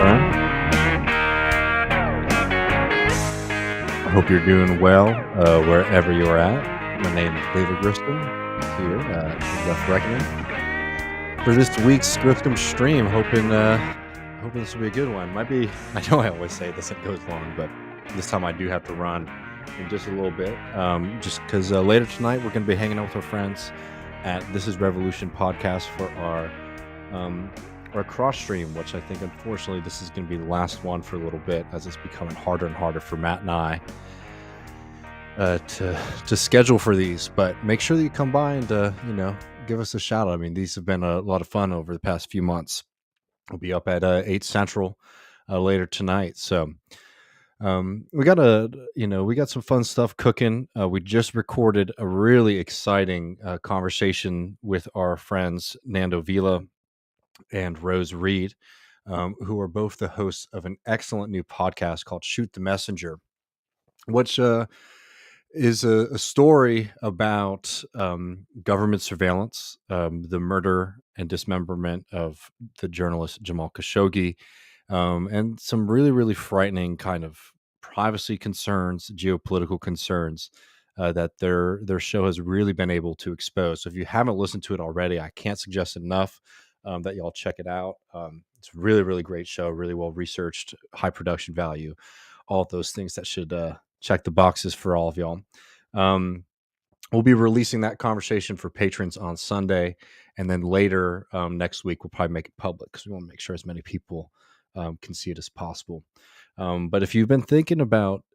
friend. I hope you're doing well wherever you're at. My name is David Griscom here at Left Reckoning for this week's Griscom stream. Hoping this will be a good one. Might be. I know I always say this, it goes long, but this time I do have to run in just a little bit. Just because later tonight we're going to be hanging out with our friends at This Is Revolution podcast for our cross stream, which I think unfortunately this is going to be the last one for a little bit, as it's becoming harder and harder for Matt and I to schedule for these. But make sure that you come by and give us a shout out. I mean, these have been a lot of fun over the past few months. We'll be up at 8 Central later tonight, so we got some fun stuff cooking. We just recorded a really exciting conversation with our friends Nando Vila and Rose Reed, who are both the hosts of an excellent new podcast called Shoot the Messenger, which is a story about government surveillance, the murder and dismemberment of the journalist Jamal Khashoggi, and some really, really frightening kind of privacy concerns, geopolitical concerns that their show has really been able to expose. So if you haven't listened to it already, I can't suggest enough that y'all check it out. It's a really, really great show, really well researched, high production value, all of those things that should check the boxes for all of y'all. We'll be releasing that conversation for patrons on Sunday, and then later next week we'll probably make it public because we want to make sure as many people can see it as possible. But if you've been thinking about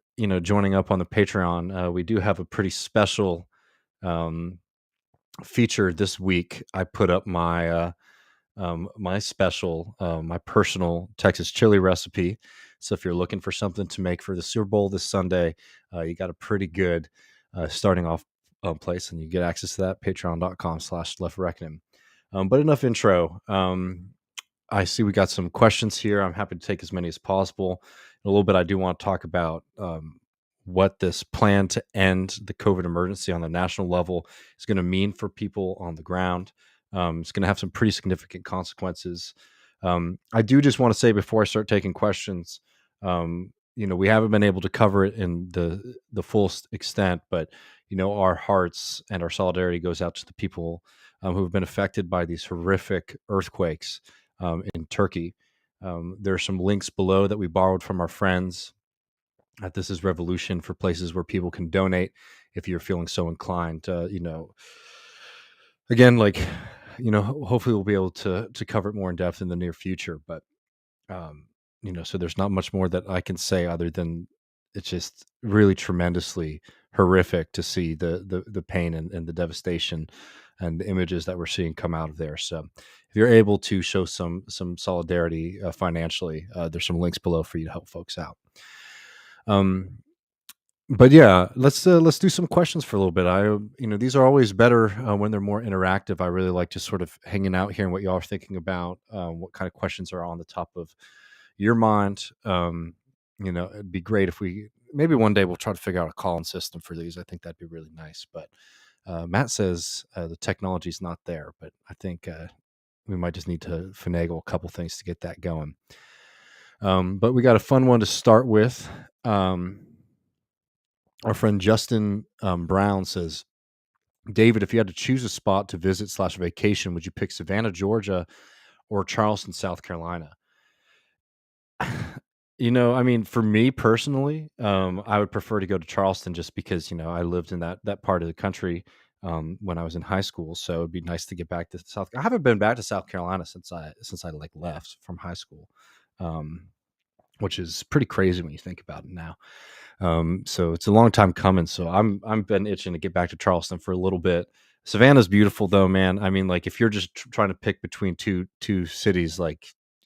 joining up on the Patreon, we do have a pretty special feature this week. I put up my my personal Texas chili recipe. So if you're looking for something to make for the Super Bowl this Sunday, you got a pretty good starting off place, and you get access to that patreon.com/leftreckoning. But enough intro. I see we got some questions here. I'm happy to take as many as possible. In a little bit, I do want to talk about what this plan to end the COVID emergency on the national level is going to mean for people on the ground. It's going to have some pretty significant consequences. I do just want to say before I start taking questions, we haven't been able to cover it in the full extent, but our hearts and our solidarity goes out to the people who have been affected by these horrific earthquakes in Turkey. There are some links below that we borrowed from our friends at This Is Revolution for places where people can donate if you're feeling so inclined. Again, hopefully we'll be able to cover it more in depth in the near future. But so there's not much more that I can say other than it's just really tremendously horrific to see the pain and the devastation and the images that we're seeing come out of there. So if you're able to show some solidarity financially, there's some links below for you to help folks out. But yeah, let's do some questions for a little bit. These are always better when they're more interactive. I really like just sort of hanging out, hearing what y'all are thinking about, what kind of questions are on the top of your mind. It'd be great if maybe one day we'll try to figure out a call-in system for these. I think that'd be really nice. But Matt says the technology's not there, but I think we might just need to finagle a couple things to get that going. But we got a fun one to start with. Our friend Justin Brown says, David, if you had to choose a spot to visit / vacation, would you pick Savannah, Georgia, or Charleston, South Carolina? For me personally, I would prefer to go to Charleston just because, I lived in that part of the country when I was in high school. So it'd be nice to get back to South. I haven't been back to South Carolina since I left from high school, which is pretty crazy when you think about it now. So it's a long time coming. So I'm been itching to get back to Charleston for a little bit. Savannah's beautiful though, man. I mean, if you're just trying to pick between two cities,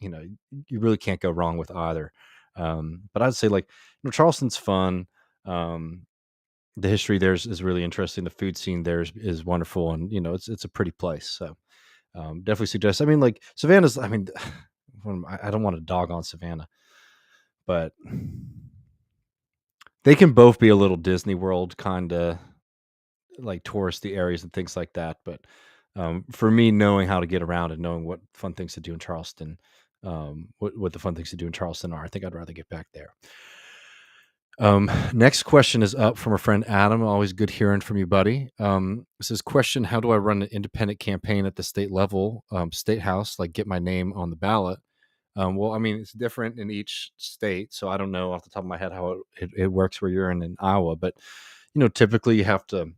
you really can't go wrong with either. But I'd say Charleston's fun. The history there is really interesting. The food scene there is wonderful, and it's a pretty place. So definitely suggest. Savannah's. I don't want to dog on Savannah, but they can both be a little Disney World kind of touristy areas and things like that. But for me, knowing how to get around and knowing what fun things to do in Charleston what the fun things to do in Charleston are. I think I'd rather get back there. Next question is up from our friend Adam. Always good hearing from you, buddy. It says, question, how do I run an independent campaign at the state level, state house, like get my name on the ballot? Well, I mean, it's different in each state, so I don't know off the top of my head how it works where you're in Iowa, but typically you have to,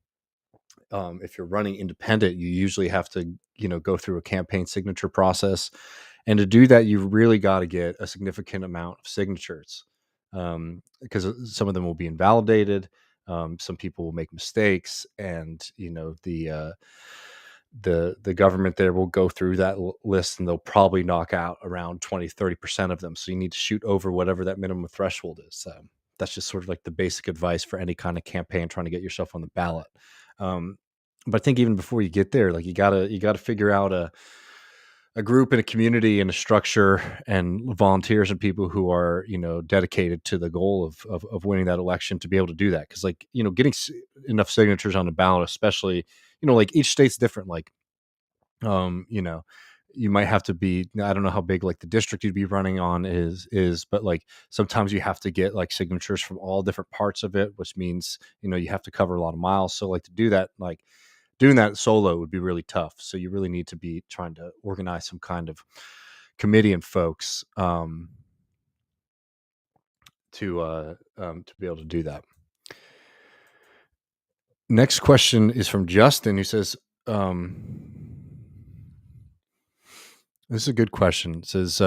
if you're running independent, you usually have to, go through a campaign signature process. And to do that, you've really got to get a significant amount of signatures, because some of them will be invalidated. Some people will make mistakes, and the government there will go through that list, and they'll probably knock out around 20-30% of them. So you need to shoot over whatever that minimum threshold is. That's just sort of like the basic advice for any kind of campaign trying to get yourself on the ballot. But I think even before you get there, like you gotta figure out a group and a community and a structure and volunteers and people who are, dedicated to the goal of winning that election to be able to do that. Cause like, getting enough signatures on the ballot, especially, like each state's different. Like, you might have to be, I don't know how big like the district you'd be running on is, but like sometimes you have to get like signatures from all different parts of it, which means, you have to cover a lot of miles. So like to do that, like doing that solo would be really tough. So you really need to be trying to organize some kind of committee and folks, to be able to do that. Next question is from Justin, who says, this is a good question. It says,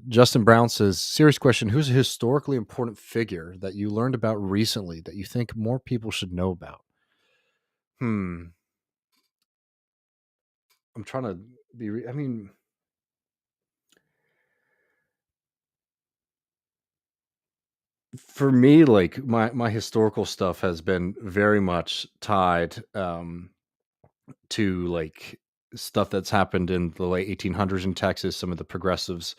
Justin Brown says, serious question. Who's a historically important figure that you learned about recently that you think more people should know about? I'm trying to be, I mean, for me, like my historical stuff has been very much tied, to like stuff that's happened in the late 1800s in Texas, some of the progressives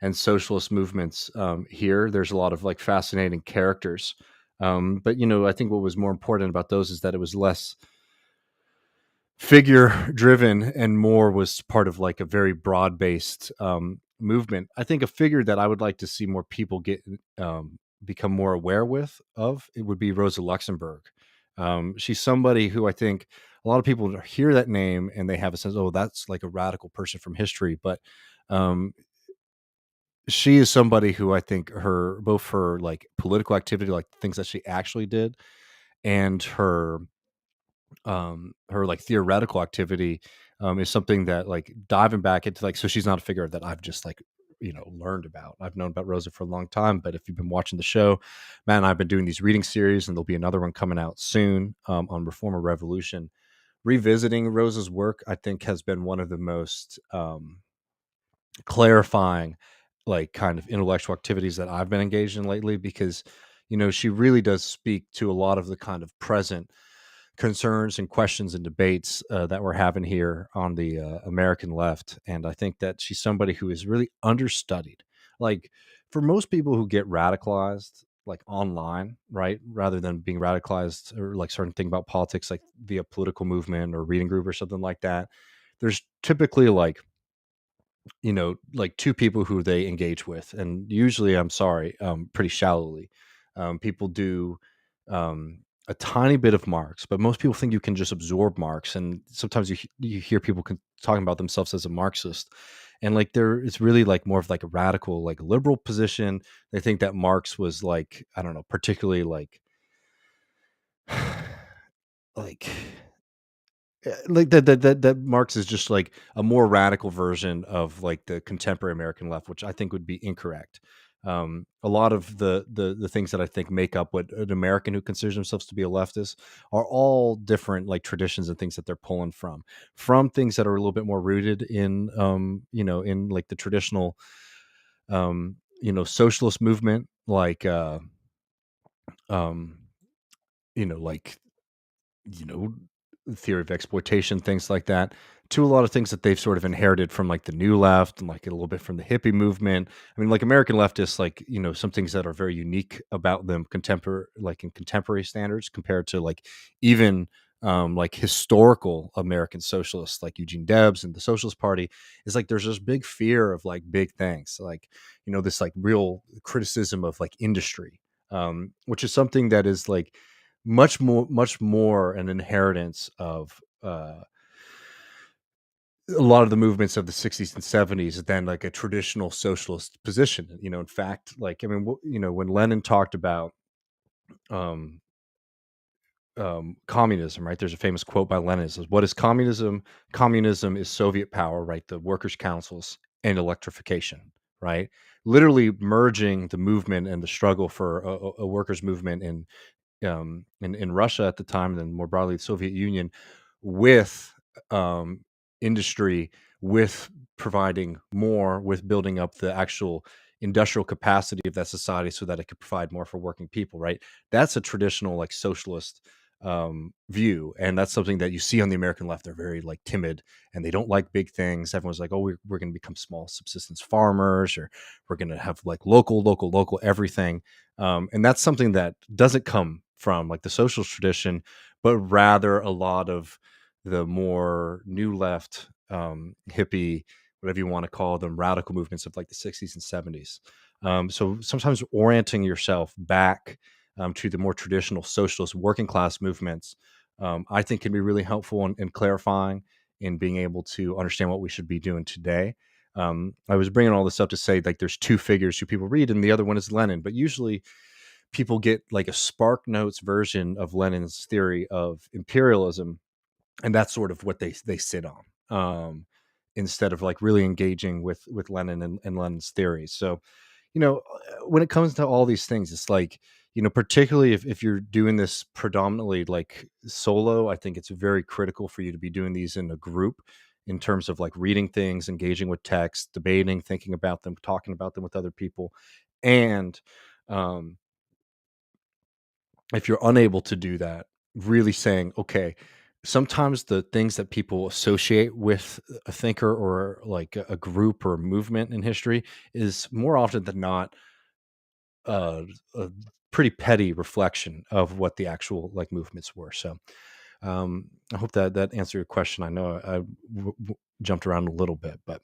and socialist movements, here. There's a lot of like fascinating characters. But I think what was more important about those is that it was less figure driven and more was part of like a very broad based, movement. I think a figure that I would like to see more people get, become more aware of it would be Rosa Luxemburg. She's somebody who I think a lot of people hear that name and they have a sense, oh, that's like a radical person from history. But, she is somebody who I think both her like political activity, like things that she actually did, and her like theoretical activity, is something that like diving back into like, so she's not a figure that I've just like learned about. I've known about Rosa for a long time, but if you've been watching the show, man, I've been doing these reading series, and there'll be another one coming out soon, on Reform or Revolution. Revisiting Rosa's work, I think, has been one of the most, clarifying, like kind of intellectual activities that I've been engaged in lately, because she really does speak to a lot of the kind of present concerns and questions and debates, that we're having here on the, American left. And I think that she's somebody who is really understudied. Like for most people who get radicalized like online, right, rather than being radicalized or like starting to think about politics like via political movement or reading group or something like that, there's typically like like two people who they engage with, and usually, I'm sorry, pretty shallowly. People do, a tiny bit of Marx, but most people think you can just absorb Marx, and sometimes you hear people talking about themselves as a Marxist, and like it's really like more of like a radical, like liberal position. They think that Marx was like, I don't know, particularly like that Marx is just like a more radical version of like the contemporary American left, which I think would be incorrect. A lot of the things that I think make up what an American who considers themselves to be a leftist are all different like traditions and things that they're pulling from things that are a little bit more rooted in, in like the traditional, socialist movement, like, um like, you know, theory of exploitation, things like that, to a lot of things that they've sort of inherited from like the new left and like a little bit from the hippie movement. I mean, like American leftists, like, some things that are very unique about them contemporary, like in contemporary standards compared to like even, like historical American socialists like Eugene Debs and the Socialist Party, is like there's this big fear of like big things, like, this like real criticism of like industry, which is something that is like much more an inheritance of a lot of the movements of the 60s and 70s than like a traditional socialist position. In fact, like, I mean, when Lenin talked about um, communism, right? There's a famous quote by Lenin. It says, "What is communism? Communism is Soviet power, right? The workers' councils and electrification, right? Literally merging the movement and the struggle for a workers' movement in Russia at the time, and then more broadly the Soviet Union, with um, industry, with providing more, with building up the actual industrial capacity of that society so that it could provide more for working people, right? That's a traditional like socialist view, and that's something that you see on the American left. They're very like timid, and they don't like big things. Everyone's like, oh, we're going to become small subsistence farmers, or we're going to have like local everything. And that's something that doesn't come from like the socialist tradition, but rather a lot of the more new left, hippie, whatever you want to call them, radical movements of like the 60s and 70s. So sometimes orienting yourself back to the more traditional socialist working class movements, I think can be really helpful in clarifying and being able to understand what we should be doing today. I was bringing all this up to say like there's two figures who people read, and the other one is Lenin, but usually people get like a Spark Notes version of Lenin's theory of imperialism, and that's sort of what they sit on, instead of like really engaging with Lenin and Lenin's theories. So, when it comes to all these things, it's like, particularly if you're doing this predominantly like solo, I think it's very critical for you to be doing these in a group, in terms of like reading things, engaging with text, debating, thinking about them, talking about them with other people. And um, if you're unable to do that, really saying, okay, sometimes the things that people associate with a thinker or like a group or a movement in history is more often than not uh, a pretty petty reflection of what the actual like movements were. So I hope that answered your question. I know I jumped around a little bit, but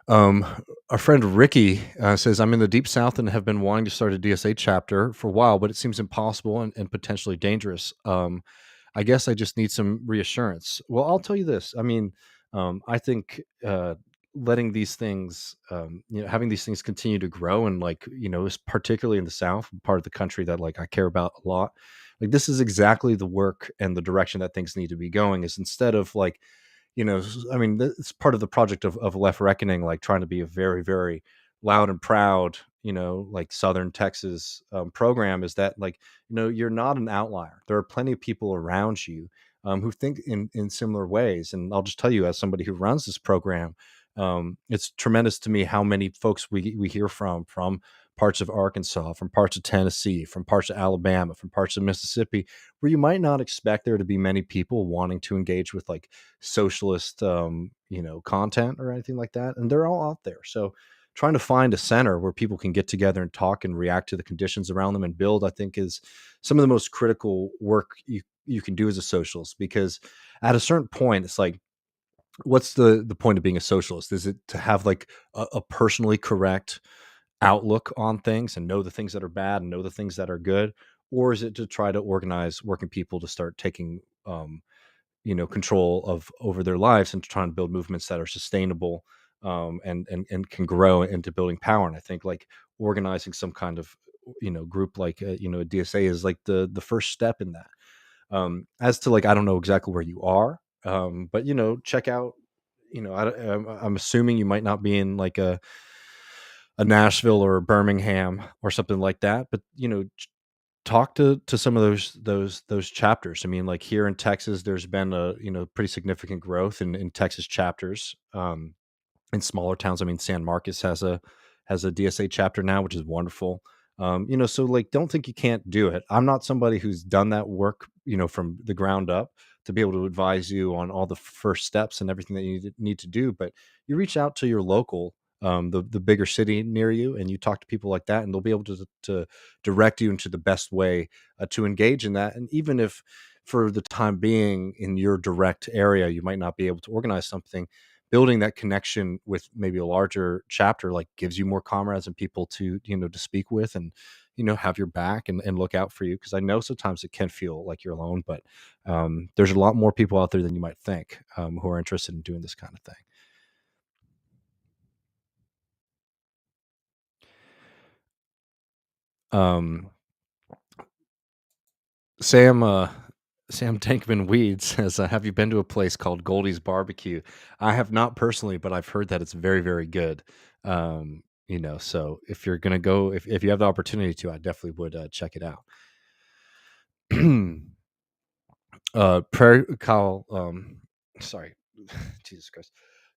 Um, our friend Ricky says, I'm in the Deep South and have been wanting to start a DSA chapter for a while, but it seems impossible and potentially dangerous. I guess I just need some reassurance. Well, I'll tell you this. I mean, I think letting these things, having these things continue to grow, and like, particularly in the South, part of the country that like I care about a lot. Like, this is exactly the work and the direction that things need to be going, is instead of like, I mean, it's part of the project of Left Reckoning, like trying to be a very, very loud and proud, like Southern Texas program, is that like, you're not an outlier. There are plenty of people around you who think in similar ways. And I'll just tell you, as somebody who runs this program, it's tremendous to me how many folks we hear from parts of Arkansas, from parts of Tennessee, from parts of Alabama, from parts of Mississippi, where you might not expect there to be many people wanting to engage with like socialist, content or anything like that. And they're all out there. So trying to find a center where people can get together and talk and react to the conditions around them and build, I think, is some of the most critical work you can do as a socialist. Because at a certain point, it's like, what's the point of being a socialist? Is it to have like a personally correct outlook on things and know the things that are bad and know the things that are good? Or is it to try to organize working people to start taking control of over their lives and to try and build movements that are sustainable, and can grow into building power? And I think like organizing some kind of group like a DSA is like the first step in that. As to like, I don't know exactly where you are, but check out, I'm assuming you might not be in like a Nashville or a Birmingham or something like that, but talk to some of those chapters. I mean, like here in Texas, there's been a pretty significant growth in Texas chapters. In smaller towns, I mean, San Marcos has a DSA chapter now, which is wonderful. So like, don't think you can't do it. I'm not somebody who's done that work, from the ground up, to be able to advise you on all the first steps and everything that you need to do. But you reach out to your local the bigger city near you, and you talk to people like that, and they'll be able to direct you into the best way to engage in that. And even if for the time being in your direct area, you might not be able to organize something, building that connection with maybe a larger chapter like gives you more comrades and people to to speak with and have your back and look out for you, because I know sometimes it can feel like you're alone, but there's a lot more people out there than you might think who are interested in doing this kind of thing. um Sam Sam Tankman Weed says, "Have you been to a place called Goldie's Barbecue?" I have not personally, but I've heard that it's very, very good. So if you're gonna go, if you have the opportunity to, I definitely would check it out. Prairie Kyle, sorry, Jesus Christ.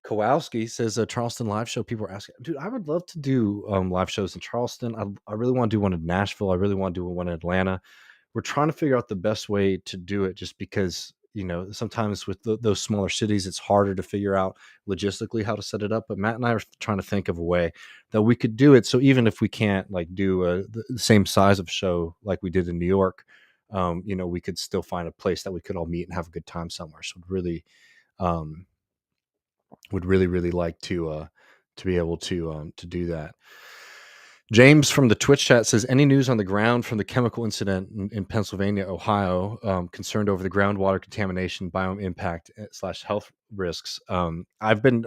Kowalski says, Charleston live show. People are asking, dude, I would love to do live shows in Charleston. I really want to do one in Nashville. I really want to do one in Atlanta. We're trying to figure out the best way to do it, just because sometimes with those smaller cities it's harder to figure out logistically how to set it up. But Matt and I are trying to think of a way that we could do it, so even if we can't like do the same size of show like we did in New York, we could still find a place that we could all meet and have a good time somewhere. So um would really like to be able to do that. James from the Twitch chat says, any news on the ground from the chemical incident in Pennsylvania, Ohio, concerned over the groundwater contamination, biome impact slash health risks? I've been,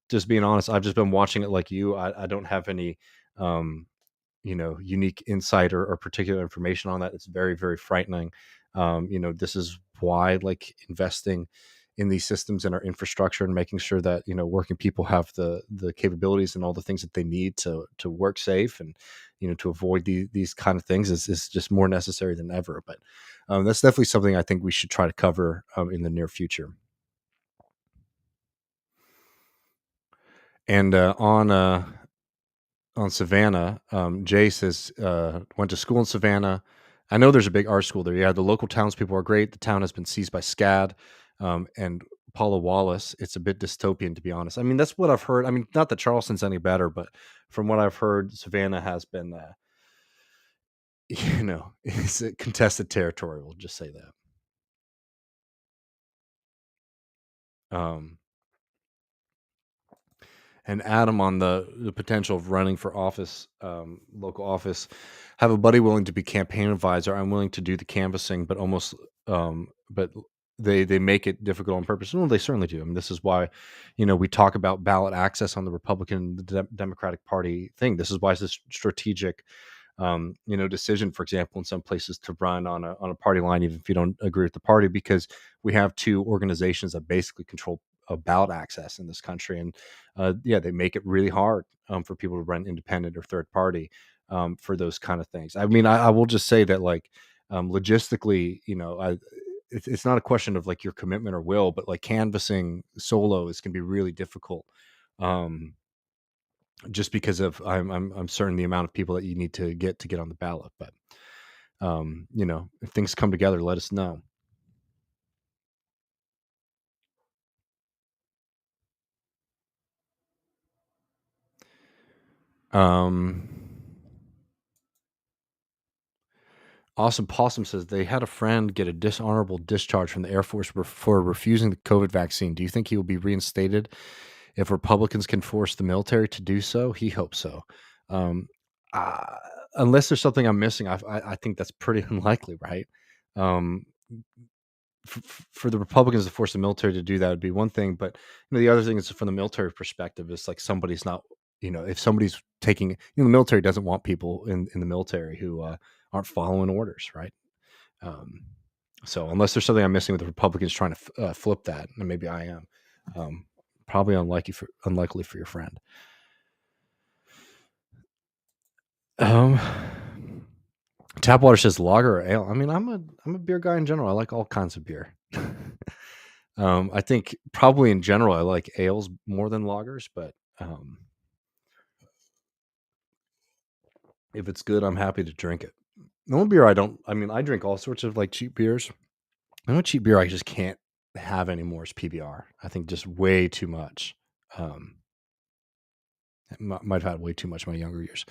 just being honest, I've just been watching it like you. I don't have any, um, unique insight or particular information on that. It's very, very frightening. This is why like investing in these systems and our infrastructure and making sure that working people have the capabilities and all the things that they need to work safe and to avoid these kind of things is just more necessary than ever. But that's definitely something I think we should try to cover in the near future. And on Savannah, Jay says, went to school in Savannah. I know there's a big art school there. Yeah, the local townspeople are great. The town has been seized by SCAD, and Paula Wallace. It's a bit dystopian, to be honest. I mean, that's what I've heard. I mean, not that Charleston's any better, but from what I've heard, Savannah has been, it's a contested territory. We'll just say that. And Adam on the potential of running for office, local office. Have a buddy willing to be campaign advisor. I'm willing to do the canvassing, but but they make it difficult on purpose. No, they certainly do. I mean, this is why, we talk about ballot access on the Republican, Democratic Party thing. This is why it's a strategic, decision, for example, in some places to run on a party line, even if you don't agree with the party, because we have two organizations that basically control ballot access in this country. And yeah, they make it really hard for people to run independent or third party for those kind of things. I mean, I will just say that like logistically, it's not a question of like your commitment or will, but like canvassing solo is can be really difficult. Um, just because of I'm certain the amount of people that you need to get on the ballot. But if things come together, let us know. Um, Awesome Possum says they had a friend get a dishonorable discharge from the Air Force for refusing the COVID vaccine. Do you think he will be reinstated if Republicans can force the military to do so? He hopes so. Um, uh, unless there's something I'm missing, I think that's pretty unlikely, right? Um, for the Republicans to force the military to do that would be one thing, but the other thing is from the military perspective, it's like somebody's not, if somebody's taking, the military doesn't want people in the military who aren't following orders, right? Um, so unless there's something I'm missing with the Republicans trying to flip that, and maybe I am, um, probably unlikely for your friend. Um, Tapwater says lager or ale. I mean, I'm a beer guy in general. I like all kinds of beer. I think probably in general I like ales more than lagers, but if it's good, I'm happy to drink it. The only beer I don't, I mean, I drink all sorts of like cheap beers. The only cheap beer I just can't have anymore is PBR. I think just way too much. Um, Might have had way too much in my younger years.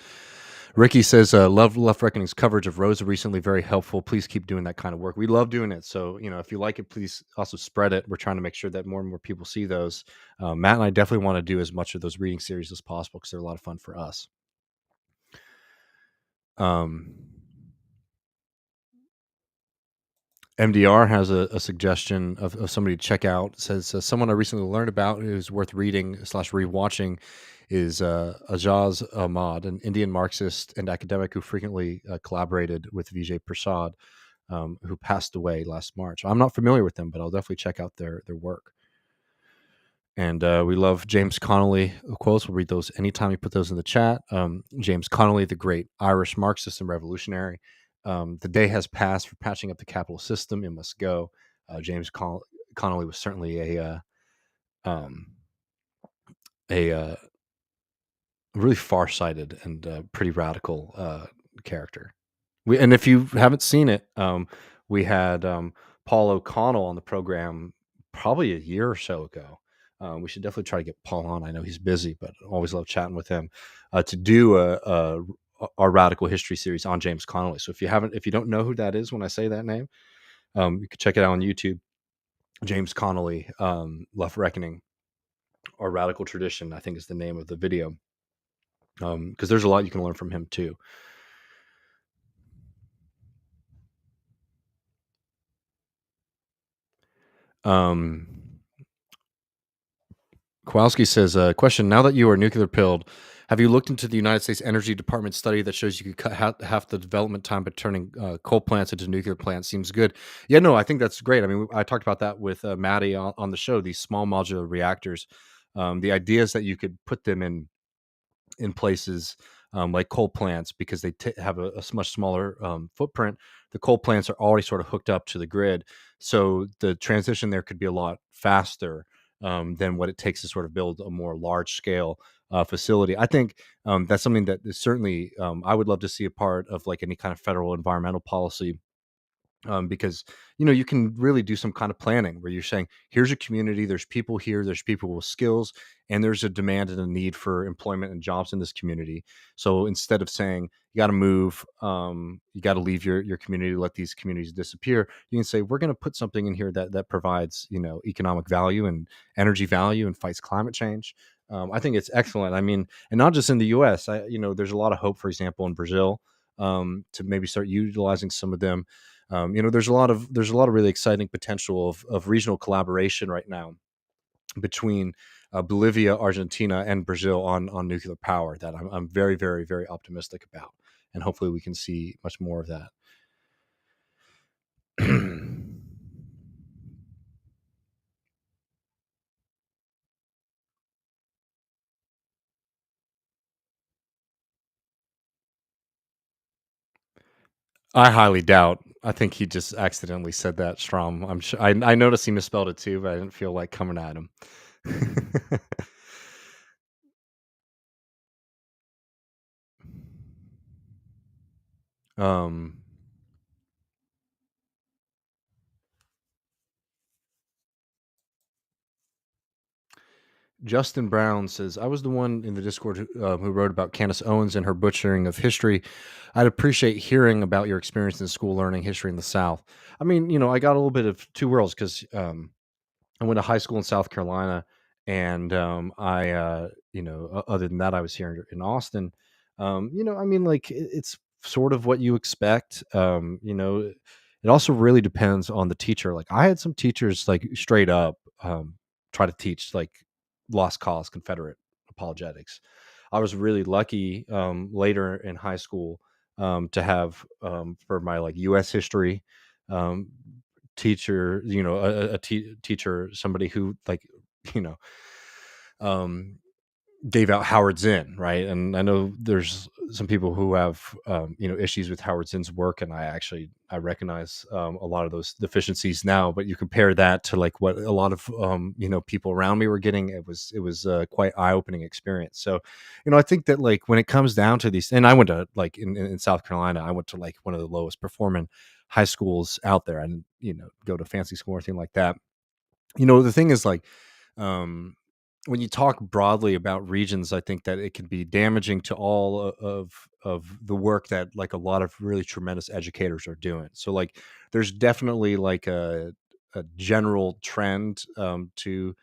Ricky says, "Love Left Reckoning's coverage of Rosa recently. Very helpful. Please keep doing that kind of work. We love doing it. So, if you like it, please also spread it. We're trying to make sure that more and more people see those. Matt and I definitely want to do as much of those reading series as possible because they're a lot of fun for us." Um, MDR has a suggestion of somebody to check out. It says, someone I recently learned about who's worth reading slash rewatching is Ajaz Ahmad, an Indian Marxist and academic who frequently collaborated with Vijay Prasad, who passed away last March. I'm not familiar with them, but I'll definitely check out their work. And we love James Connolly quotes. We'll read those anytime you put those in the chat. James Connolly, the great Irish Marxist and revolutionary. The day has passed for patching up the capitalist system. It must go. Connolly was certainly um, a really far-sighted and pretty radical character. And if you haven't seen it, we had Paul O'Connell on the program probably a year or so ago. We should definitely try to get Paul on. I know he's busy, but I always love chatting with him to do our radical history series on James Connolly. So if you don't know who that is when I say that name, you can check it out on YouTube. James Connolly, Left Reckoning, or Radical Tradition, I think is the name of the video. Because there's a lot you can learn from him too. Kowalski says, question, now that you are nuclear pilled, have you looked into the United States Energy Department study that shows you could cut half the development time by turning coal plants into nuclear plants? Seems good. Yeah, no, I think that's great. I mean, I talked about that with Maddie on the show, these small modular reactors. The idea is that you could put them in places like coal plants because they have a much smaller footprint. The coal plants are already sort of hooked up to the grid, so the transition there could be a lot faster than what it takes to sort of build a more large scale facility. I think that's something that is certainly I would love to see a part of, like any kind of federal environmental policy, because you can really do some kind of planning where you're saying, here's a community, there's people here, there's people with skills, and there's a demand and a need for employment and jobs in this community. So instead of saying you got to move, you got to leave your community, let these communities disappear, you can say we're going to put something in here that provides economic value and energy value and fights climate change. I think it's excellent. I mean, and not just in the U.S. There's a lot of hope, for example, in Brazil, to maybe start utilizing some of them. There's a lot of really exciting potential of regional collaboration right now between Bolivia, Argentina, and Brazil on nuclear power that I'm very, very, very optimistic about, and hopefully we can see much more of that. I highly doubt. I think he just accidentally said that, Strom. I'm sure. I noticed he misspelled it too, but I didn't feel like coming at him. um, Justin Brown says, I was the one in the Discord who wrote about Candace Owens and her butchering of history. I'd appreciate hearing about your experience in school learning history in the South. I mean, I got a little bit of two worlds because I went to high school in South Carolina, and other than that, I was here in Austin. I mean, like it's sort of what you expect. It also really depends on the teacher. Like I had some teachers like straight up try to teach like lost cause Confederate apologetics. I was really lucky later in high school to have for my like U.S. history um, teacher, teacher, somebody who like, you know, um, gave out Howard Zinn, right? And I know there's some people who have, issues with Howard Zinn's work, and I recognize a lot of those deficiencies now. But you compare that to like what a lot of people around me were getting, it was quite eye opening experience. So, I think that like when it comes down to these, and I went to like in South Carolina, I went to like one of the lowest performing high schools out there. I didn't go to fancy school or anything like that. The thing is like. when you talk broadly about regions, I think that it can be damaging to all of the work that like a lot of really tremendous educators are doing. So like, there's definitely like a general trend to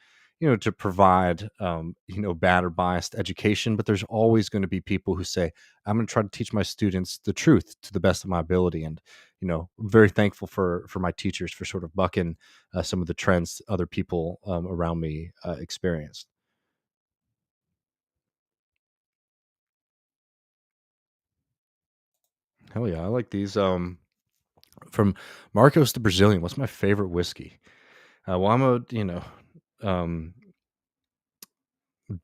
to provide bad or biased education, but there's always going to be people who say, I'm going to try to teach my students the truth to the best of my ability. And I'm very thankful for my teachers for sort of bucking some of the trends other people around me experienced. Hell yeah, I like these. From Marcos the Brazilian. What's my favorite whiskey? Well, I'm a um,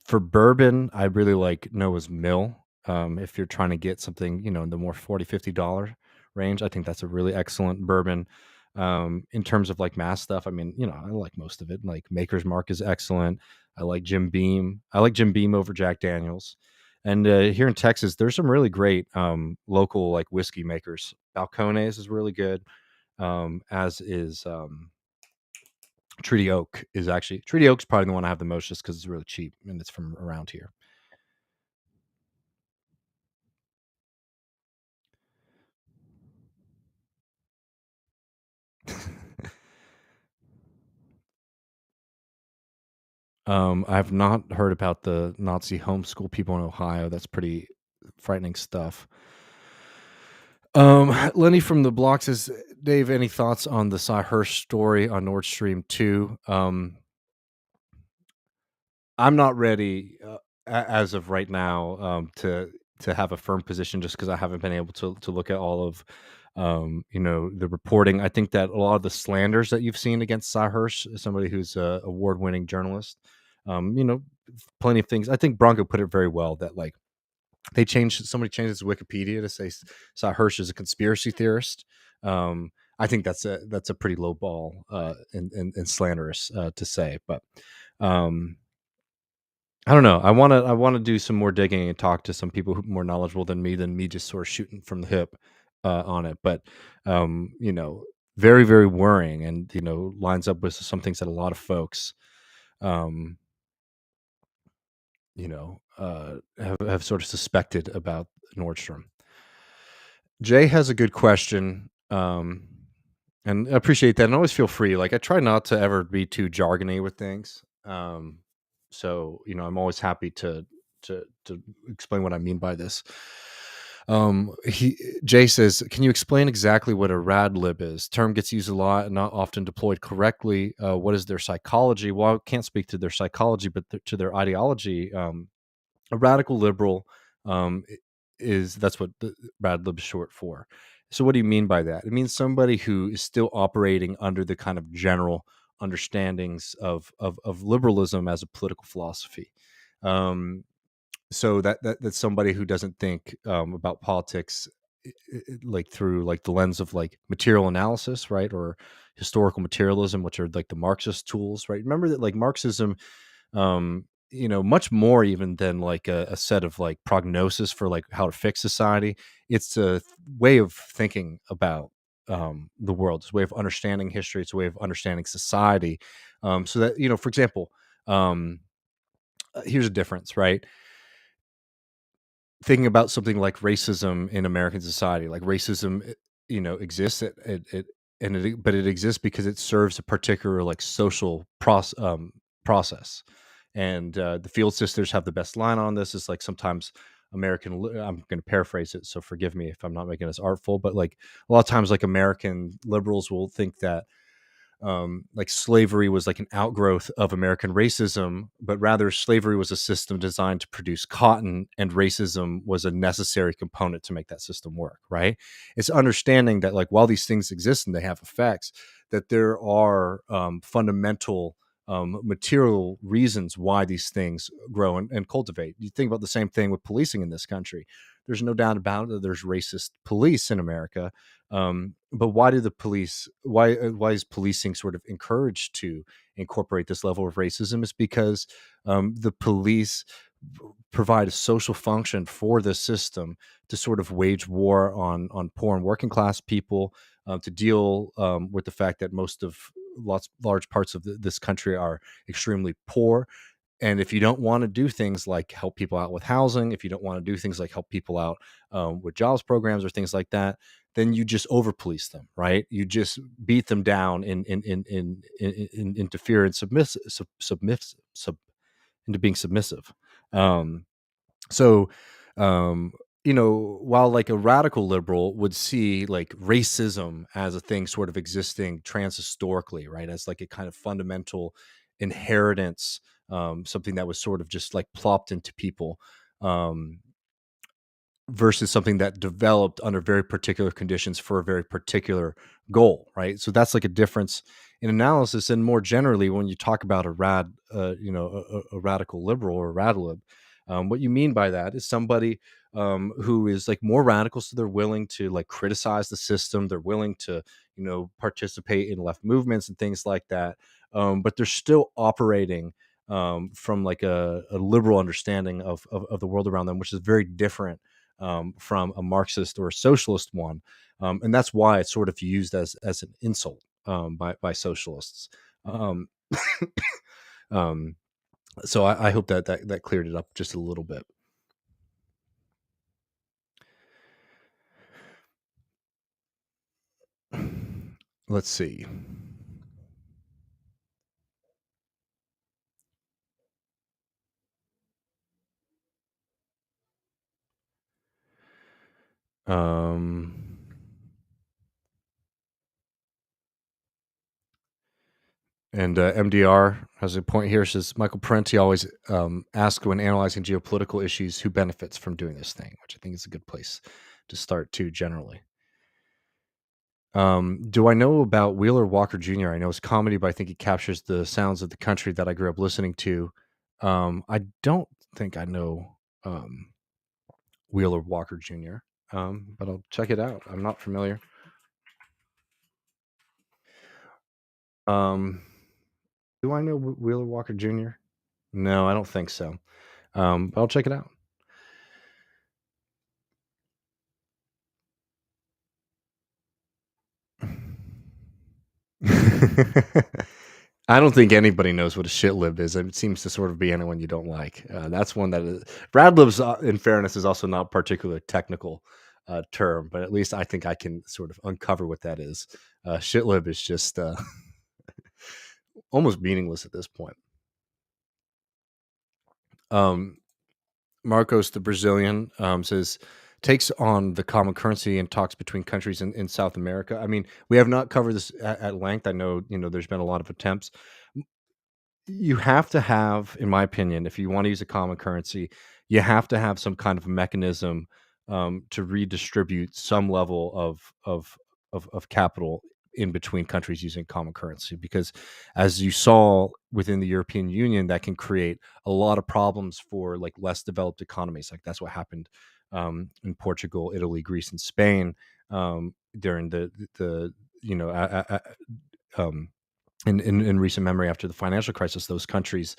for bourbon, I really like Noah's Mill. If you're trying to get something, in the more 40-50 dollar range, I think that's a really excellent bourbon. In terms of like mass stuff, I mean, I like most of it. Like Maker's Mark is excellent. I like Jim Beam. I like Jim Beam over Jack Daniels. And here in Texas, there's some really great local like whiskey makers. Balcones is really good, as is Treaty Oak's probably the one I have the most just because it's really cheap and it's from around here. I've not heard about the Nazi homeschool people in Ohio. That's pretty frightening stuff. Lenny from the block says, Dave, any thoughts on the Cy Hirsch story on Nord Stream 2? I'm not ready as of right now to have a firm position just because I haven't been able to look at all of the reporting. I think that a lot of the slanders that you've seen against Cy Hirsch, somebody who's a award-winning journalist, um, you know, plenty of things. I think Bronco put it very well that like somebody changed his Wikipedia to say Cy Hirsch is a conspiracy theorist. I think that's a pretty low ball and slanderous to say, but um, I don't know. I want to do some more digging and talk to some people who are more knowledgeable than me just sort of shooting from the hip on it. But very very worrying, and lines up with some things that a lot of folks um, have sort of suspected about Nordstrom. Jay has a good question, and I appreciate that. And always feel free. Like I try not to ever be too jargony with things. So I'm always happy to explain what I mean by this. He Jay says, "Can you explain exactly what a rad lib is? Term gets used a lot and not often deployed correctly. What is their psychology? Well, I can't speak to their psychology, but to their ideology. A radical liberal is that's what the rad lib is short for. So, what do you mean by that? It means somebody who is still operating under the kind of general understandings of liberalism as a political philosophy. Um, so that's somebody who doesn't think about politics like through like the lens of like material analysis, right, or historical materialism, which are like the Marxist tools, right? Remember that like Marxism, much more even than like a set of like prognosis for like how to fix society. It's a way of thinking about the world. It's a way of understanding history. It's a way of understanding society. So that for example, um, here's a difference, right? Thinking about something like racism in American society, like racism, exists. But it exists because it serves a particular like social process. And the Field Sisters have the best line on this. Is like sometimes I'm going to paraphrase it, so forgive me if I'm not making this artful, but like a lot of times, like American liberals will think that like slavery was like an outgrowth of American racism, but rather slavery was a system designed to produce cotton, and racism was a necessary component to make that system work. Right? It's understanding that like while these things exist and they have effects, that there are fundamental material reasons why these things grow and cultivate. You think about the same thing with policing in this country. There's no doubt about it that there's racist police in America, but why do the police? Why is policing sort of encouraged to incorporate this level of racism? Is because the police provide a social function for the system to sort of wage war on poor and working class people, to deal with the fact that most of large parts of this country are extremely poor, And if you don't want to do things like help people out with housing, if you don't want to do things like help people out with jobs programs or things like that, then you just over police them, right? You just beat them down in interfere and into being submissive. Um, so, um, while like a radical liberal would see like racism as a thing sort of existing transhistorically, right, as like a kind of fundamental inheritance, something that was sort of just like plopped into people. Um, versus something that developed under very particular conditions for a very particular goal, right? So that's like a difference in analysis. And more generally, when you talk about a radical liberal or a radlib, what you mean by that is somebody who is like more radical, so they're willing to like criticize the system, they're willing to participate in left movements and things like that, but they're still operating from like a liberal understanding of the world around them, which is very different from a Marxist or a socialist one, and that's why it's sort of used as an insult by socialists. Um, um, so I hope that cleared it up just a little bit. Let's see. Um, and MDR has a point here. Says Michael Parenti always asks when analyzing geopolitical issues who benefits from doing this thing, which I think is a good place to start too. Generally, do I know about Wheeler Walker Jr.? I know his comedy, but I think he captures the sounds of the country that I grew up listening to. I don't think I know Wheeler Walker Jr., but I'll check it out. I'm not familiar. Um, do I know Wheeler Walker Jr.? No, I don't think so. But I'll check it out. I don't think anybody knows what a shit lib is. It seems to sort of be anyone you don't like. That's one that is. Brad libs, in fairness, is also not particularly technical term, but at least I think I can sort of uncover what that is. Shit lib is just almost meaningless at this point. Um, Marcos, the Brazilian, says takes on the common currency and talks between countries in South America. I mean, we have not covered this at length. I know, there's been a lot of attempts. You have to have, in my opinion, if you want to use a common currency, you have to have some kind of mechanism to redistribute some level of capital in between countries using common currency. Because, as you saw within the European Union, that can create a lot of problems for like less developed economies. Like that's what happened in Portugal, Italy, Greece, and Spain during the you know. Um, in recent memory after the financial crisis, those countries,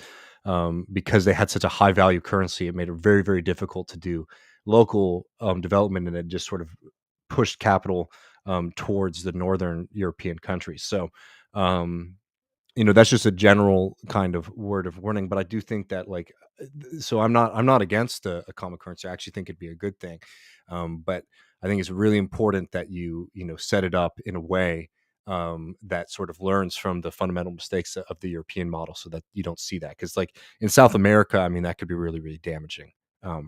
because they had such a high value currency, it made it very, very difficult to do local development, and it just sort of pushed capital towards the northern European countries. So, that's just a general kind of word of warning. But I do think that so I'm not against a common currency. I actually think it'd be a good thing. But I think it's really important that you set it up in a way that sort of learns from the fundamental mistakes of the European model, so that you don't see that. Because like in South America, I mean, that could be really, really damaging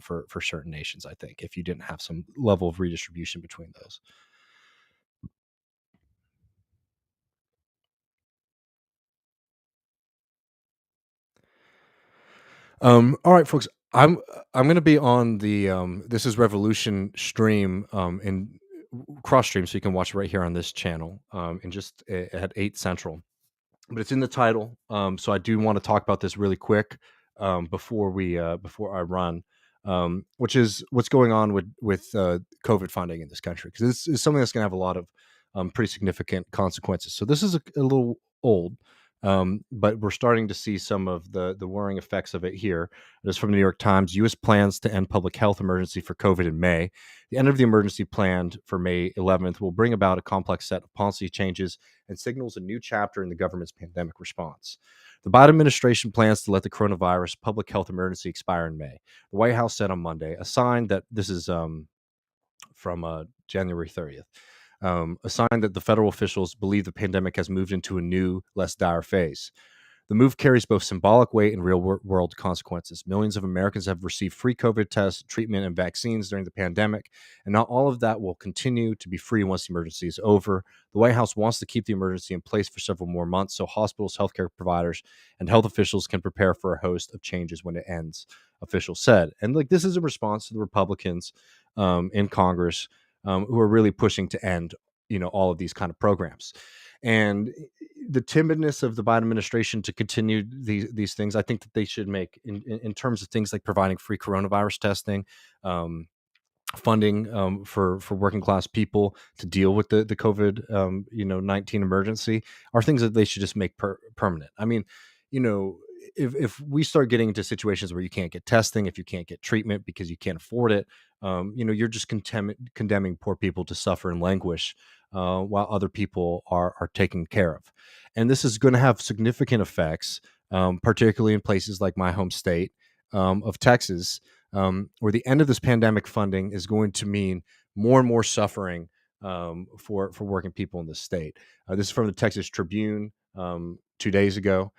for certain nations. I think if you didn't have some level of redistribution between those. All right, folks. I'm going to be on the This is Revolution stream in cross stream, so you can watch it right here on this channel in just at 8 Central. But it's in the title, so I do want to talk about this really quick before I run, which is what's going on with COVID funding in this country, because this is something that's going to have a lot of pretty significant consequences. So this is a little old, But we're starting to see some of the worrying effects of it here. This is from the New York Times. U.S. plans to end public health emergency for COVID in May. The end of the emergency planned for May 11th will bring about a complex set of policy changes and signals a new chapter in the government's pandemic response. The Biden administration plans to let the coronavirus public health emergency expire in May. The White House said on Monday, a sign that this is from January 30th. A sign that the federal officials believe the pandemic has moved into a new, less dire phase. The move carries both symbolic weight and real world consequences. Millions of Americans have received free COVID tests, treatment, and vaccines during the pandemic, and not all of that will continue to be free once the emergency is over. The White House wants to keep the emergency in place for several more months so hospitals, healthcare providers, and health officials can prepare for a host of changes when it ends, officials said. And like this is a response to the Republicans in Congress who are really pushing to end, all of these kind of programs. And the timidness of the Biden administration to continue these things, I think that they should make in terms of things like providing free coronavirus testing, funding for working class people to deal with the COVID 19 emergency, are things that they should just make permanent. I mean, you know, if we start getting into situations where you can't get testing, if you can't get treatment because you can't afford it, you're just condemning poor people to suffer and languish while other people are taken care of. And this is going to have significant effects, particularly in places like my home state of Texas, where the end of this pandemic funding is going to mean more and more suffering for working people in the state. This is from the Texas Tribune 2 days ago.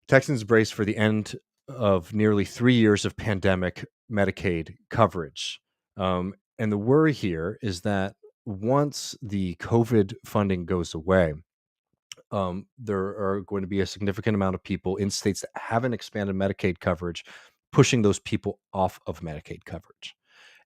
Texans brace for the end of nearly 3 years of pandemic Medicaid coverage. And the worry here is that once the COVID funding goes away, there are going to be a significant amount of people in states that haven't expanded Medicaid coverage, pushing those people off of Medicaid coverage.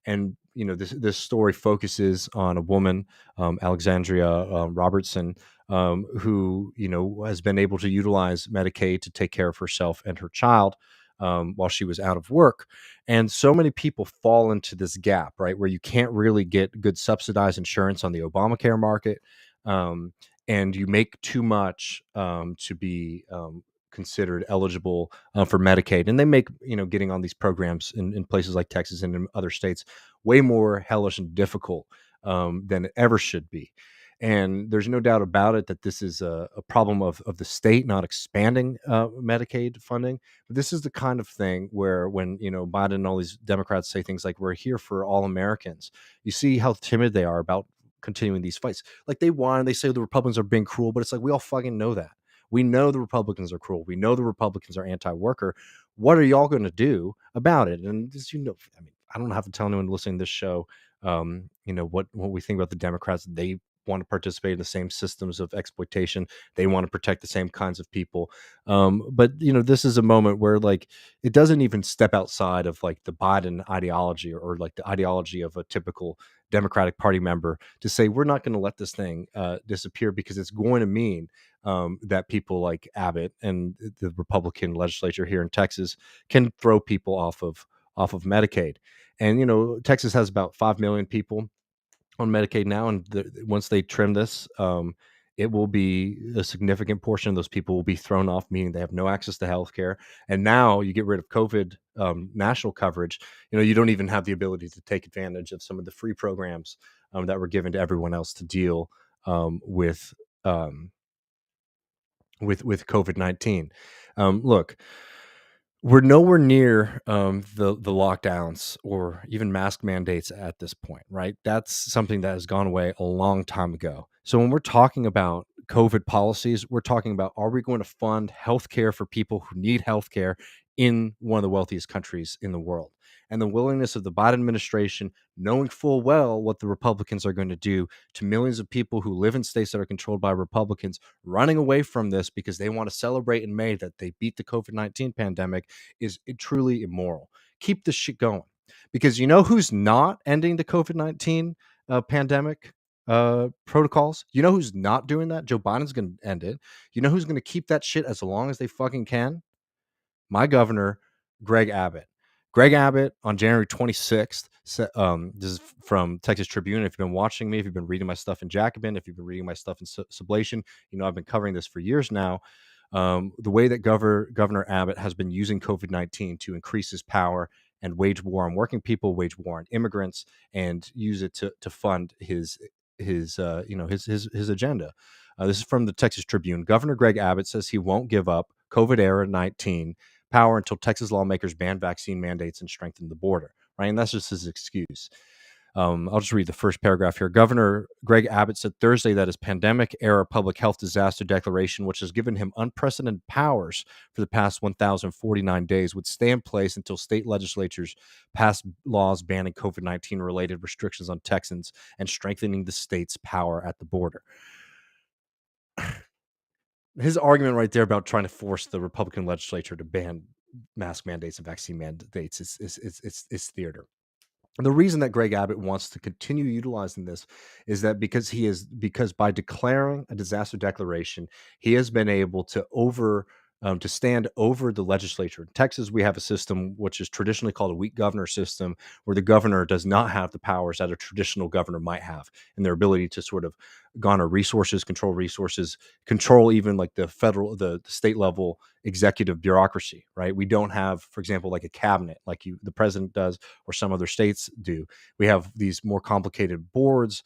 And this story focuses on a woman, Alexandria Robertson, who has been able to utilize Medicaid to take care of herself and her child while she was out of work. And so many people fall into this gap, right, where you can't really get good subsidized insurance on the Obamacare market, and you make too much to be considered eligible for Medicaid. And they make, getting on these programs in places like Texas and in other states way more hellish and difficult than it ever should be. And there's no doubt about it that this is a problem of the state not expanding Medicaid funding. But this is the kind of thing where when, Biden and all these Democrats say things like, we're here for all Americans, you see how timid they are about continuing these fights. Like they say the Republicans are being cruel, but it's like, we all fucking know that. We know the Republicans are cruel. We know the Republicans are anti-worker. What are y'all going to do about it? And as I mean, I don't have to tell anyone listening to this show, what we think about the Democrats. They want to participate in the same systems of exploitation. They want to protect the same kinds of people. But this is a moment where like it doesn't even step outside of like the Biden ideology or like the ideology of a typical Democratic Party member to say we're not going to let this thing disappear because it's going to mean that people like Abbott and the Republican legislature here in Texas can throw people off of Medicaid. And Texas has about 5 million people on Medicaid now, and once they trim this, it will be a significant portion of those people will be thrown off, meaning they have no access to health care. And now you get rid of COVID national coverage, you don't even have the ability to take advantage of some of the free programs that were given to everyone else to deal with COVID-19. Look, we're nowhere near the lockdowns or even mask mandates at this point, right? That's something that has gone away a long time ago. So when we're talking about COVID policies, we're talking about, are we going to fund healthcare for people who need healthcare in one of the wealthiest countries in the world? And the willingness of the Biden administration, knowing full well what the Republicans are going to do to millions of people who live in states that are controlled by Republicans, running away from this because they want to celebrate in May that they beat the COVID-19 pandemic, is truly immoral. Keep this shit going. Because who's not ending the COVID-19 pandemic protocols? You know who's not doing that? Joe Biden's going to end it. You know who's going to keep that shit as long as they fucking can? My governor, Greg Abbott. Greg Abbott on January 26th, this is from Texas Tribune. If you've been watching me, if you've been reading my stuff in Jacobin, if you've been reading my stuff in Sublation, I've been covering this for years now. The way that Governor Abbott has been using COVID-19 to increase his power and wage war on working people, wage war on immigrants, and use it to fund his agenda. This is from the Texas Tribune. Governor Greg Abbott says he won't give up COVID era 19 power until Texas lawmakers ban vaccine mandates and strengthen the border. Right, and that's just his excuse. I'll just read the first paragraph here. Governor Greg Abbott said Thursday that his pandemic era public health disaster declaration, which has given him unprecedented powers for the past 1,049 days, would stay in place until state legislatures pass laws banning COVID-19 related restrictions on Texans and strengthening the state's power at the border. His argument right there about trying to force the Republican legislature to ban mask mandates and vaccine mandates is theater. The reason that Greg Abbott wants to continue utilizing this is that because by declaring a disaster declaration, he has been able to stand over the legislature. In Texas, we have a system which is traditionally called a weak governor system, where the governor does not have the powers that a traditional governor might have, and their ability to sort of garner resources, control even like the state level executive bureaucracy. Right? We don't have, for example, like a cabinet like the president does or some other states do. We have these more complicated boards,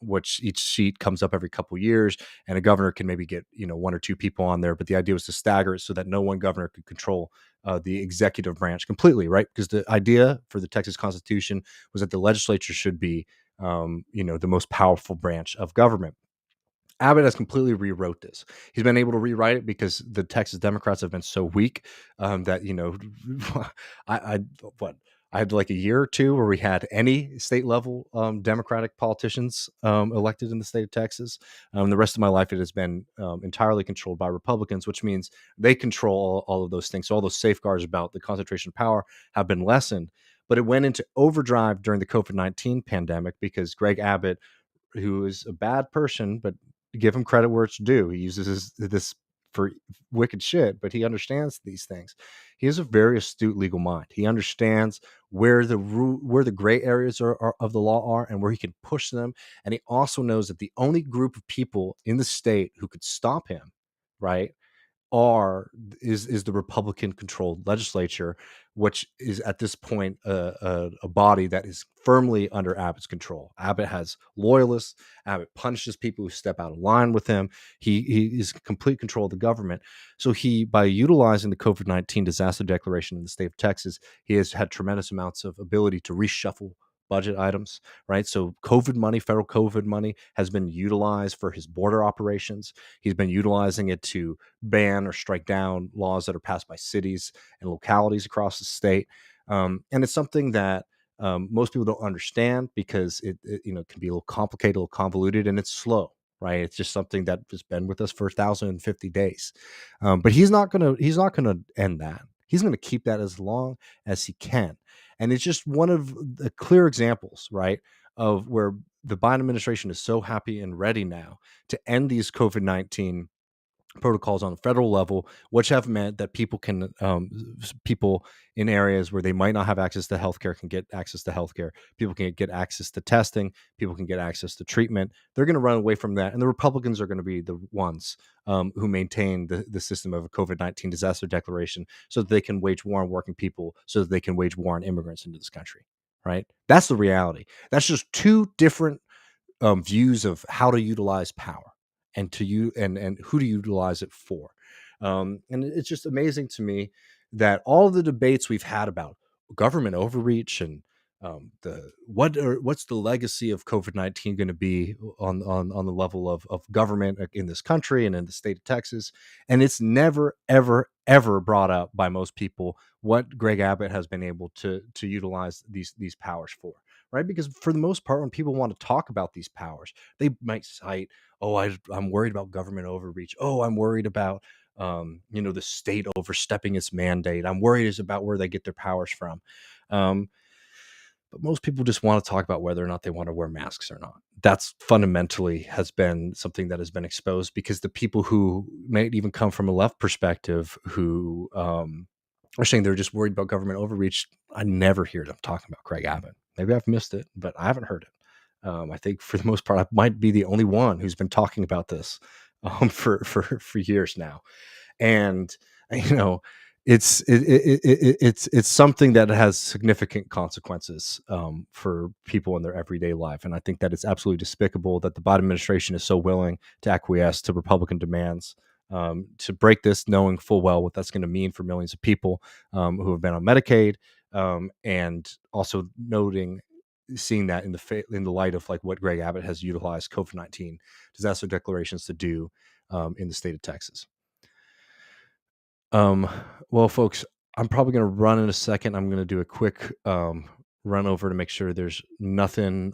which each seat comes up every couple years, and a governor can maybe get one or two people on there. But the idea was to stagger it so that no one governor could control the executive branch completely, right? Because the idea for the Texas Constitution was that the legislature should be, the most powerful branch of government. Abbott has completely rewrote this. He's been able to rewrite it because the Texas Democrats have been so weak that I what I had like a year or two where we had any state level Democratic politicians elected in the state of Texas. The rest of my life, it has been entirely controlled by Republicans, which means they control all of those things. So all those safeguards about the concentration of power have been lessened. But it went into overdrive during the COVID-19 pandemic because Greg Abbott, who is a bad person, but give him credit where it's due. He uses this for wicked shit, but he understands these things. He has a very astute legal mind. He understands where the gray areas are of the law are and where he can push them. And he also knows that the only group of people in the state who could stop him, right, is the Republican-controlled legislature, which is at this point a body that is firmly under Abbott's control. Abbott has loyalists. Abbott punishes people who step out of line with him. He is in complete control of the government. So by utilizing the COVID-19 disaster declaration in the state of Texas, he has had tremendous amounts of ability to reshuffle budget items, right? So federal COVID money has been utilized for his border operations. He's been utilizing it to ban or strike down laws that are passed by cities and localities across the state. And it's something that most people don't understand because it can be a little complicated, a little convoluted, and it's slow, right? It's just something that has been with us for 1,050 days. But he's not gonna end that. He's going to keep that as long as he can. And it's just one of the clear examples, right, of where the Biden administration is so happy and ready now to end these COVID-19 protocols on a federal level, which have meant that people in areas where they might not have access to healthcare can get access to healthcare. People can get access to testing. People can get access to treatment. They're going to run away from that, and the Republicans are going to be the ones who maintain the system of a COVID-19 disaster declaration, so that they can wage war on working people, so that they can wage war on immigrants into this country. Right? That's the reality. That's just two different views of how to utilize power and and who to utilize it for. And it's just amazing to me that all of the debates we've had about government overreach and what's the legacy of COVID-19 going to be on the level of government in this country and in the state of Texas, and it's never ever brought up by most people what Greg Abbott has been able to utilize these powers for. Right? Because for the most part, when people want to talk about these powers, they might cite, "Oh, I'm worried about government overreach. Oh, I'm worried about the state overstepping its mandate. I'm worried about where they get their powers from." But most people just want to talk about whether or not they want to wear masks or not. That's fundamentally has been something that has been exposed because the people who may even come from a left perspective who are saying they're just worried about government overreach, I never hear them talking about Craig Abbott. Maybe I've missed it, but I haven't heard it. I think for the most part, I might be the only one who's been talking about this for years now. And you know, it's something that has significant consequences for people in their everyday life. And I think that it's absolutely despicable that the Biden administration is so willing to acquiesce to Republican demands to break this, knowing full well what that's going to mean for millions of people who have been on Medicaid, and also seeing that in the light of like what Greg Abbott has utilized COVID-19 disaster declarations to do in the state of Texas. Well, folks, I'm probably going to run in a second. I'm going to do a quick run over to make sure there's nothing.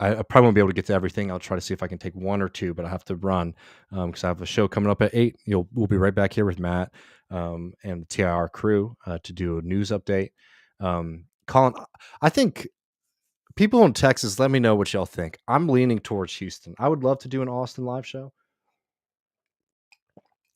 I probably won't be able to get to everything. I'll try to see if I can take one or two, but I have to run because I have a show coming up at 8. We'll be right back here with Matt and the TIR crew to do a news update. Colin, I think people in Texas, let me know what y'all think. I'm leaning towards Houston. I would love to do an Austin live show,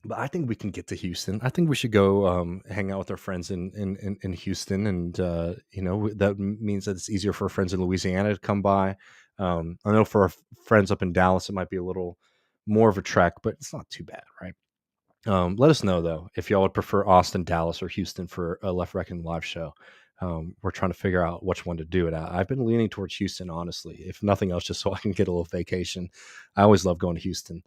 but I think we can get to Houston. I think we should go hang out with our friends in Houston, and that means that it's easier for our friends in Louisiana to come by. I know for our friends up in Dallas, it might be a little more of a trek, but it's not too bad, right? Let us know though if y'all would prefer Austin, Dallas, or Houston for a Left Reckoning live show. We're trying to figure out which one to do it at. I've been leaning towards Houston, honestly, if nothing else, just so I can get a little vacation. I always love going to Houston.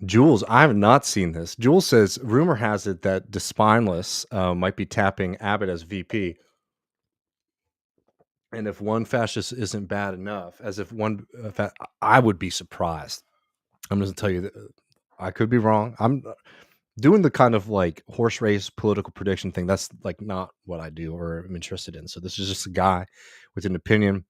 Jules, I have not seen this. Jules says, rumor has it that Despineless might be tapping Abbott as VP. And if one fascist isn't bad enough, as if one, I would be surprised. I'm just going to tell you that I could be wrong. I'm doing the kind of like horse race political prediction thing. That's like not what I do or am interested in. So this is just a guy with an opinion.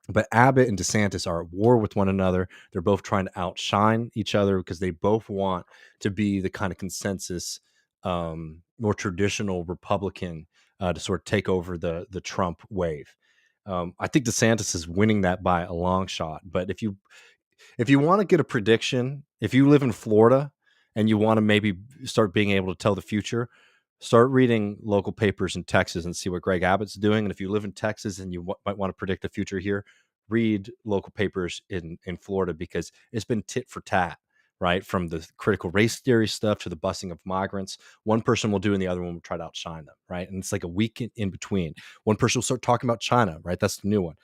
But Abbott and DeSantis are at war with one another. They're both trying to outshine each other because they both want to be the kind of consensus, more traditional Republican to sort of take over the Trump wave. I think DeSantis is winning that by a long shot. But if you want to get a prediction, if you live in Florida and you want to maybe start being able to tell the future, start reading local papers in Texas and see what Greg Abbott's doing. And if you live in Texas and you might want to predict the future here, read local papers in Florida, because it's been tit for tat, right? From the critical race theory stuff to the busing of migrants. One person will do and the other one will try to outshine them, right? And it's like a week in between. One person will start talking about China, right? That's the new one.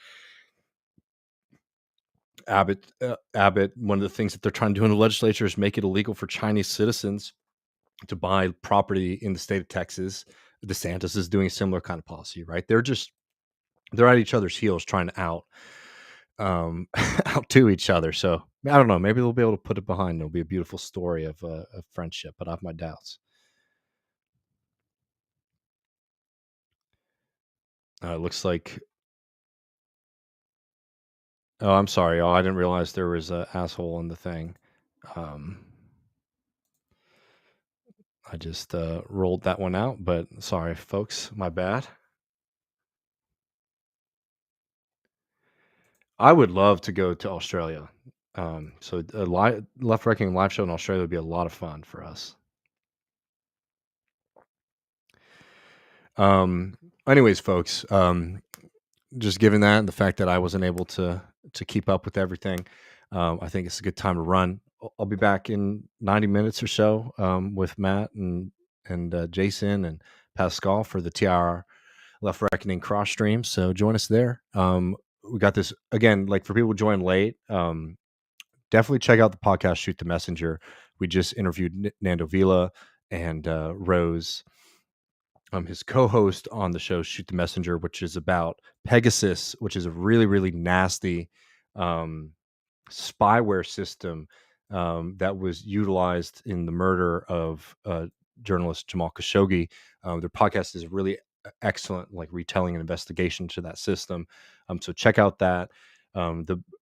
Abbott, one of the things that they're trying to do in the legislature is make it illegal for Chinese citizens to buy property in the state of Texas. DeSantis is doing a similar kind of policy, right? They're at each other's heels trying to outdo each other. So I don't know. Maybe they'll be able to put it behind. It'll be a beautiful story of friendship, but I have my doubts. It looks like. Oh, I'm sorry. Oh, I didn't realize there was an asshole in the thing. I just rolled that one out, but sorry, folks. My bad. I would love to go to Australia. So a Left Reckoning live show in Australia would be a lot of fun for us. Anyways, folks, just given that and the fact that I wasn't able to keep up with everything, I think it's a good time to run. I'll be back in 90 minutes or so with Matt and Jason and Pascal for the TR Left Reckoning cross stream. So join us there. We got this again, like for people who join late. Definitely check out the podcast Shoot the Messenger. We just interviewed Nando Vila and Rose, his co-host on the show Shoot the Messenger, which is about Pegasus, which is a really, really nasty spyware system that was utilized in the murder of journalist Jamal Khashoggi. Their podcast is really excellent, like retelling an investigation to that system. So check out that.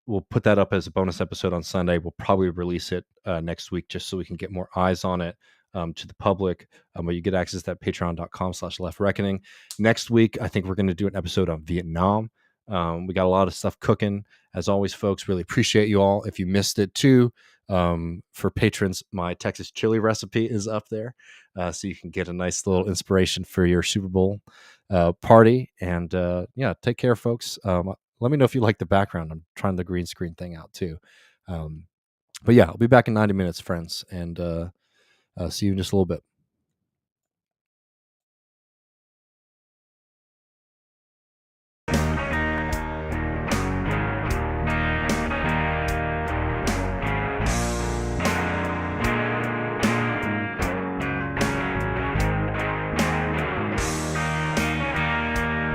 We'll put that up as a bonus episode on Sunday. We'll probably release it next week just so we can get more eyes on it to the public. But you get access to that patreon.com/Left Reckoning. Next week, I think we're going to do an episode on Vietnam. We got a lot of stuff cooking. As always, folks, really appreciate you all. If you missed it too, For patrons, my Texas chili recipe is up there, so you can get a nice little inspiration for your Super Bowl party. And yeah, take care, folks. Let me know if you like the background. I'm trying the green screen thing out too. But yeah, I'll be back in 90 minutes, friends, and see you in just a little bit.